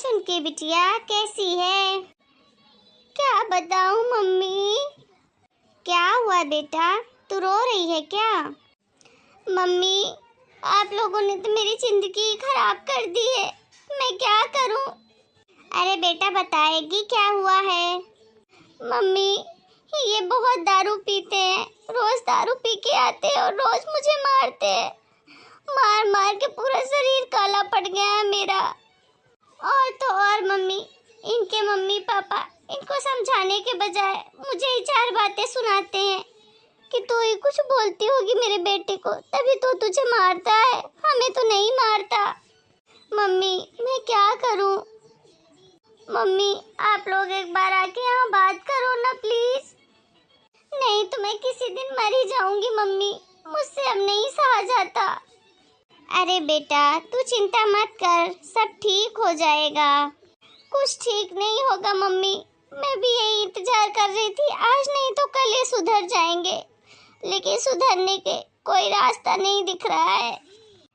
चुनके बिटिया कैसी है? क्या बताऊं मम्मी। क्या हुआ बेटा, तू रो रही है क्या? मम्मी, आप लोगों ने तो मेरी जिंदगी खराब कर दी है, मैं क्या करूं? अरे बेटा बताएगी क्या हुआ है? मम्मी, ये बहुत दारू पीते हैं, रोज दारू पी के आते हैं और रोज मुझे मारते हैं। मार मार के पूरा शरीर काला पड़ गया है मेरा। और तो और मम्मी, इनके मम्मी पापा इनको समझाने के बजाय मुझे ही चार बातें सुनाते हैं कि तू ही कुछ बोलती होगी मेरे बेटे को तभी तो तुझे मारता है, हमें तो नहीं मारता। मम्मी मैं क्या करूं? मम्मी आप लोग एक बार आके यहाँ बात करो ना प्लीज। नहीं तो मैं किसी दिन मर ही जाऊंगी मम्मी, मुझसे अब नहीं सहा जाता। अरे बेटा तू चिंता मत कर, सब ठीक हो जाएगा। कुछ ठीक नहीं होगा मम्मी, मैं भी यही इंतजार कर रही थी, आज नहीं तो कल ये सुधर जाएंगे, लेकिन सुधरने के कोई रास्ता नहीं दिख रहा है।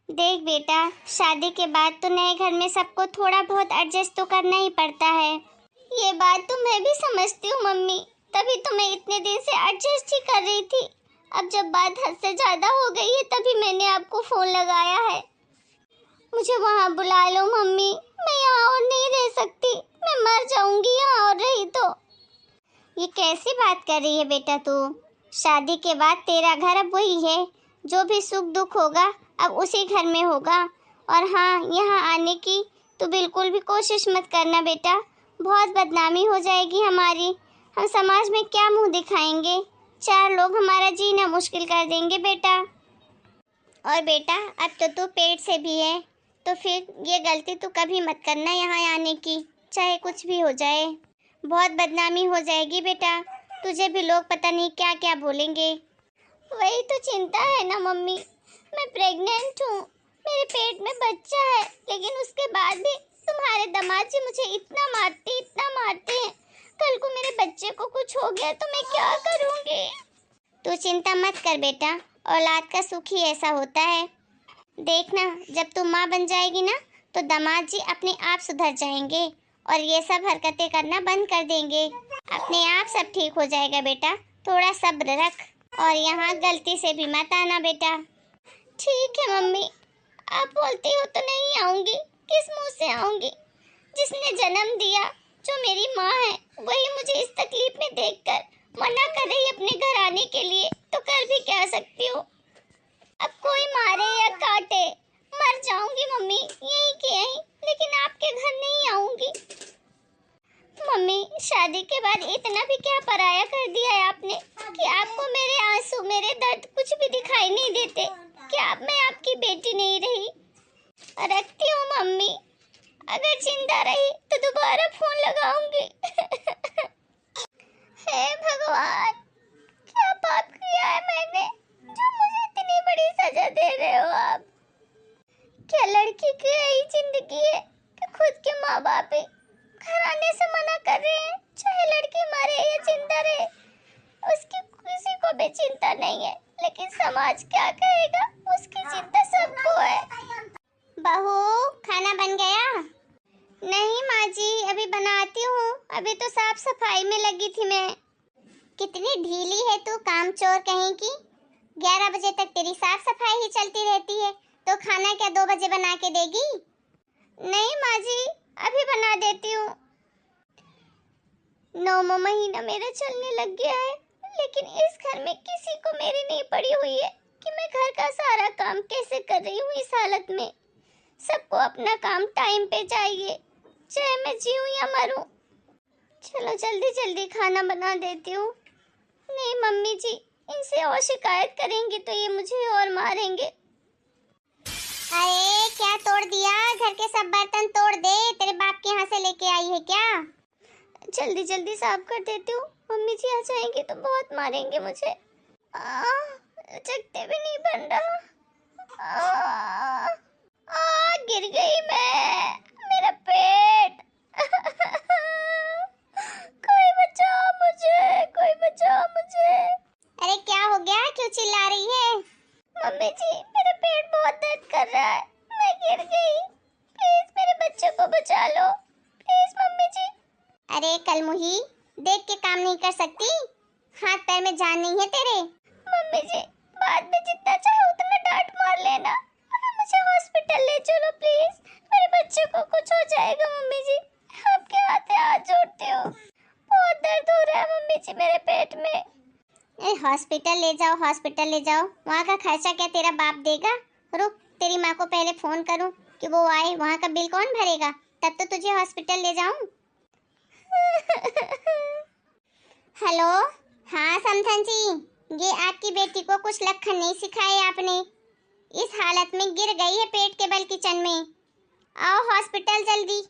देख बेटा, शादी के बाद तो नए घर में सबको थोड़ा बहुत एडजस्ट तो करना ही पड़ता है। ये बात तो मैं भी समझती हूँ मम्मी, तभी तो मैं इतने दिन से एडजस्ट ही कर रही थी। अब जब बात हद से ज्यादा हो गई है तभी मैंने आपको फोन लगाया है। मुझे वहाँ बुला लो मम्मी, मैं यहाँ और नहीं रह सकती, मैं मर जाऊंगी यहाँ और रही तो। ये कैसी बात कर रही है बेटा तू? शादी के बाद तेरा घर अब वही है, जो भी सुख दुख होगा अब उसी घर में होगा। और हाँ, यहाँ आने की तो बिल्कुल भी कोशिश मत करना बेटा, बहुत बदनामी हो जाएगी हमारी, हम समाज में क्या मुंह दिखाएंगे, चार लोग हमारा जीना मुश्किल कर देंगे बेटा। और बेटा अब तो तू पेट से भी है, तो फिर ये गलती तू कभी मत करना यहाँ आने की, चाहे कुछ भी हो जाए, बहुत बदनामी हो जाएगी बेटा, तुझे भी लोग पता नहीं क्या क्या बोलेंगे। वही तो चिंता है ना मम्मी, मैं प्रेग्नेंट हूँ, मेरे पेट में बच्चा है, लेकिन उसके बाद भी तुम्हारे दामाद जी मुझे इतना मारते हैं, कल को मेरे बच्चे को कुछ हो गया तो मैं क्या करूँगी? तू चिंता मत कर बेटा, औलाद का सुख ही ऐसा होता है। देखना जब तू माँ बन जाएगी ना तो दामाद जी अपने आप सुधर जाएंगे और ये सब हरकतें करना बंद कर देंगे, अपने आप सब ठीक हो जाएगा बेटा, थोड़ा सब्र रख और यहाँ गलती से भी मत आना बेटा। ठीक है मम्मी, आप बोलती हो तो नहीं आऊँगी, किस मुँह से आऊँगी? जिसने जन्म दिया, जो मेरी माँ है, वही मुझे इस तकलीफ में देखकर मना कर रही अपने घर आने के लिए, तो कर भी क्या सकती हूँ? अब कोई मारे या काटे मर जाऊंगी मम्मी यहीं के यहीं, लेकिन आपके घर नहीं आऊंगी। मम्मी शादी के बाद इतना भी क्या पराया कर दिया है आपने कि आपको मेरे आंसू मेरे दर्द कुछ भी दिखाई नहीं देते? क्या अब मैं आपकी बेटी नहीं रही? रखती हूँ मम्मी, अगर जिंदा रही तो दोबारा फोन लगाऊंगी। हे भगवान, क्या पाप किया है मैंने जो मुझे इतनी बड़ी सजा दे रहे हो आप? क्या लड़की की यही जिंदगी है कि खुद के माँ बाप ही घर आने से मना कर रहे हैं, चाहे लड़की मरे या जिंदा रहे, उसकी किसी को भी चिंता नहीं है, लेकिन समाज क्या कहेगा उसकी चिंता सबको है। बहू खाना बन गया? नहीं माँ जी, अभी बनाती हूँ, अभी तो साफ सफाई में लगी थी मैं। कितनी ढीली है तू कामचोर कहीं की, 11 बजे तक तेरी साफ सफाई ही चलती रहती है, तो खाना क्या 2 बजे बना के देगी? नहीं माँ जी, अभी बना देती हूँ। 9वां महीना मेरा चलने लग गया है, लेकिन इस घर में किसी को मेरी नहीं पड़ी हुई है कि मैं घर का सारा काम कैसे कर रही हूँ इस हालत में। सबको अपना काम टाइम पे चाहिए, चाहे मैं जीऊँ या मरूँ। चलो जल्दी जल्दी खाना बना देती हूँ। नहीं मम्मी जी, इनसे और शिकायत करेंगे तो ये मुझे और मारेंगे। अरे क्या तोड़ दिया? घर के सब बर्तन तोड़ दे, तेरे बाप के यहाँ से लेके आई है क्या? जल्दी जल्दी साफ कर देती हूँ, मम्मी जी आ जाएंगे तो बहुत मारेंगे मुझे। जगते भी नहीं बन रहा। गिर गई मैं, मेरा पेट। कोई बचाओ मुझे, कोई बचाओ मुझे। अरे क्या हो गया, क्यों चिल्ला रही है? मम्मी जी मेरा पेट बहुत दर्द कर रहा है, मैं गिर गई, प्लीज मेरे बच्चे को बचा लो। ही देख के काम नहीं कर सकती? हाथ पैर में जान नहीं है तेरे? मम्मी जी, बाद में जितना चाहे उतना डांट मार लेना, अगर मुझे हॉस्पिटल ले चलो प्लीज। मेरे बच्चे को कुछ हो जाएगा मम्मी जी, आपके हाथ जोड़ती हूँ। बहुत दर्द हो रहा है मम्मी जी मेरे पेट में। हॉस्पिटल ले जाओ, हॉस्पिटल ले जाओ। वहाँ का खर्चा क्या तेरा बाप देगा? रुक, तेरी माँ को पहले फोन करूँ कि वो आए। वहाँ का बिल कौन भरेगा? तब तो तुझे हॉस्पिटल ले जाऊँ। हेलो, हाँ समथन जी, ये आपकी बेटी को कुछ लक्षण नहीं सिखाए आपने। इस हालत में गिर गई है पेट के बल किचन में। आओ हॉस्पिटल जल्दी,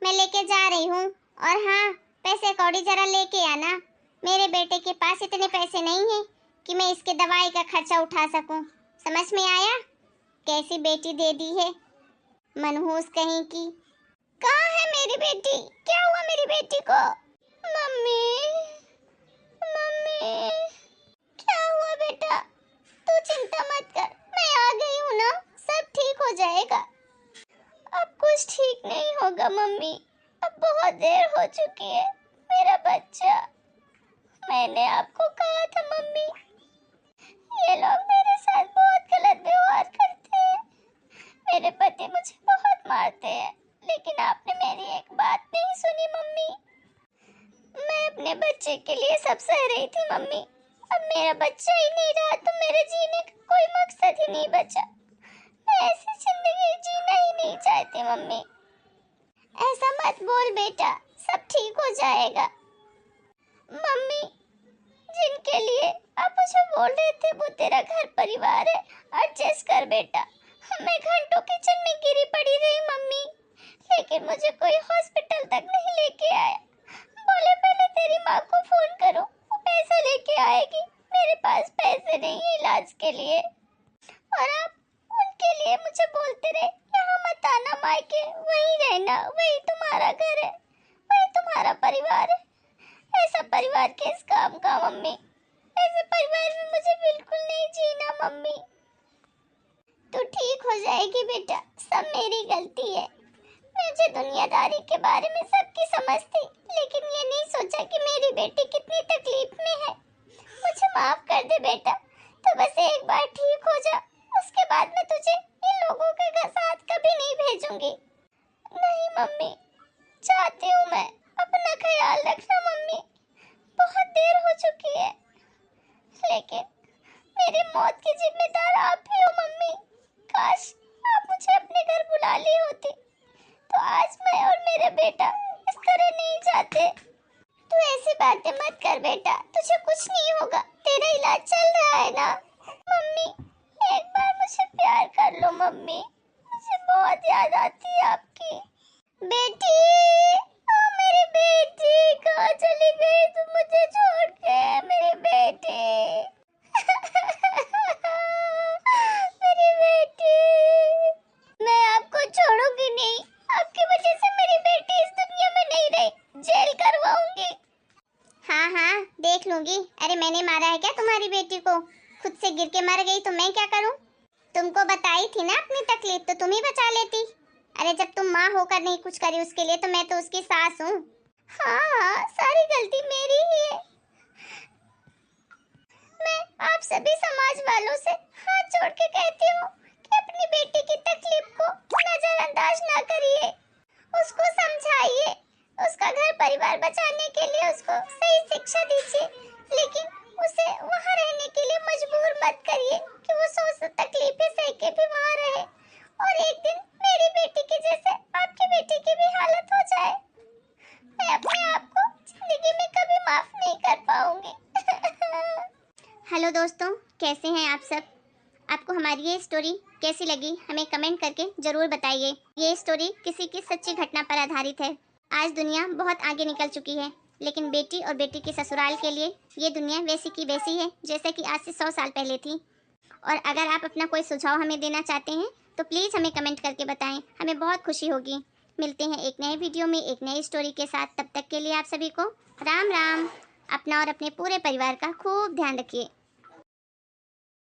मैं लेके जा रही हूँ। और हाँ, पैसे कौड़ी जरा लेके आना। मेरे बेटे के पास इतने पैसे नहीं हैं कि मैं इसके दवाई का खर्चा उठा सकूं। समझ में आया? कैसी बेटी दे दी है, मनहूस कहीं की। कहाँ है मेरी बेटी? क्या हुआ मेरी बेटी को? मम्मी, मम्मी, क्या हुआ बेटा? तू चिंता मत कर, मैं आ गई हूँ ना, सब ठीक हो जाएगा। अब कुछ ठीक नहीं होगा मम्मी, अब बहुत देर हो चुकी है। मेरा बच्चा, मैंने आपको कहा था मम्मी, ये लोग मेरे साथ बहुत गलत व्यवहार करते हैं। मेरे पति मुझे बहुत मारते हैं, लेकिन आपने मेरी एक बात नहीं सुनी मम्मी। मैं अपने बच्चे के लिए सब सह रही थी मम्मी। अब मेरा बच्चा ही नहीं रहा तो मेरे जीने का कोई मकसद ही नहीं बचा। मैं ऐसी जिंदगी जीना ही नहीं चाहती मम्मी। ऐसा मत बोल बेटा, सब ठीक हो जाएगा। मम्मी, जिनके लिए आप मुझे बोल रहे थे वो तेरा घर परिवार है, एडजस्ट कर बेटा। मैं घंटों किचन में गिरी पड़ी रही मम्मी, लेकिन मुझे कोई हॉस्पिटल तक नहीं लेके आया। बोले पहले तेरी माँ को फोन करो, वो पैसा लेके आएगी। मेरे पास पैसे नहीं है इलाज के लिए, और आप उनके लिए मुझे बोलते रहे यहाँ मत आना मायके, वहीं रहना, वही तुम्हारा घर है, वही तुम्हारा परिवार है। ऐसा परिवार किस काम का मम्मी? ऐसे परिवार में मुझे बिल्कुल नहीं जीना मम्मी। तू ठीक हो जाएगी बेटा, सब मेरी गलती है। मुझे दुनियादारी के बारे में सबकी समझ थी, लेकिन ये नहीं सोचा कि मेरी बेटी कितनी तकलीफ में है। मुझे माफ कर दे बेटा, तो बस एक बार ठीक हो जा, उसके बाद मैं तुझे इन लोगों के साथ कभी नहीं भेजूंगी। नहीं मम्मी, चाहती हूँ मैं। अपना ख्याल रखना मम्मी, बहुत देर हो चुकी है, लेकिन मेरी मौत की जिम्मेदार आप ही हो मम्मी। काश आप मुझे अपने घर बुला ली होती, तो आज मैं और मेरा बेटा इस तरह नहीं जाते। तू ऐसी बातें मत कर बेटा, तुझे कुछ नहीं होगा, तेरा इलाज चल रहा है ना। मम्मी, एक बार मुझे प्यार कर लो मम्मी, मुझे बहुत याद आती है आपकी। बेटी, ओ मेरी बेटी, कहाँ चली गई तू मुझे छोड़ के? मेरी बेटी, मेरी बेटी, मैं आपको छोड़ूंगी नहीं। आपकी वजह से मेरी बेटी इस दुनिया में नहीं रही, जेल करवाऊंगी। हाँ हाँ, देख लूंगी। अरे मैंने मारा है क्या तुम्हारी बेटी को? खुद से गिर के मर गई तो मैं क्या करूं? तुमको बताई थी ना अपनी तकलीफ, तो तुम ही बचा लेती। अरे जब तुम माँ होकर नहीं कुछ करी उसके लिए, तो मैं तो उसकी सास हूँ। हाँ, सारी गलती मेरी ही है। मैं आप सभी समाज वालों से हाथ जोड़ के कहती हूँ कि अपनी बेटी की तकलीफ को नजरअंदाज ना करिए, उसको समझाइए, उसका घर परिवार बचाने के लिए उसको सही शिक्षा दीजिए, लेकिन उसे वहाँ रहने के लिए मजबूर मत करिए कि वो 100 तकलीफें सह के भी वहाँ रहे, और एक दिन मेरी बेटी के जैसे आपकी बेटी की भी हालत हो जाए। मैं अपने आप को जिंदगी में कभी माफ नहीं कर पाऊंगी। हेलो दोस्तों, कैसे हैं आप सब? आपको हमारी ये स्टोरी कैसी लगी हमें कमेंट करके ज़रूर बताइए। ये स्टोरी किसी की सच्ची घटना पर आधारित है। आज दुनिया बहुत आगे निकल चुकी है, लेकिन बेटी और बेटी के ससुराल के लिए ये दुनिया वैसी की वैसी है जैसे कि आज से 100 साल पहले थी। और अगर आप अपना कोई सुझाव हमें देना चाहते हैं तो प्लीज़ हमें कमेंट करके बताएं, हमें बहुत खुशी होगी। मिलते हैं एक नए वीडियो में एक नई स्टोरी के साथ। तब तक के लिए आप सभी को राम राम। अपना और अपने पूरे परिवार का खूब ध्यान रखिए।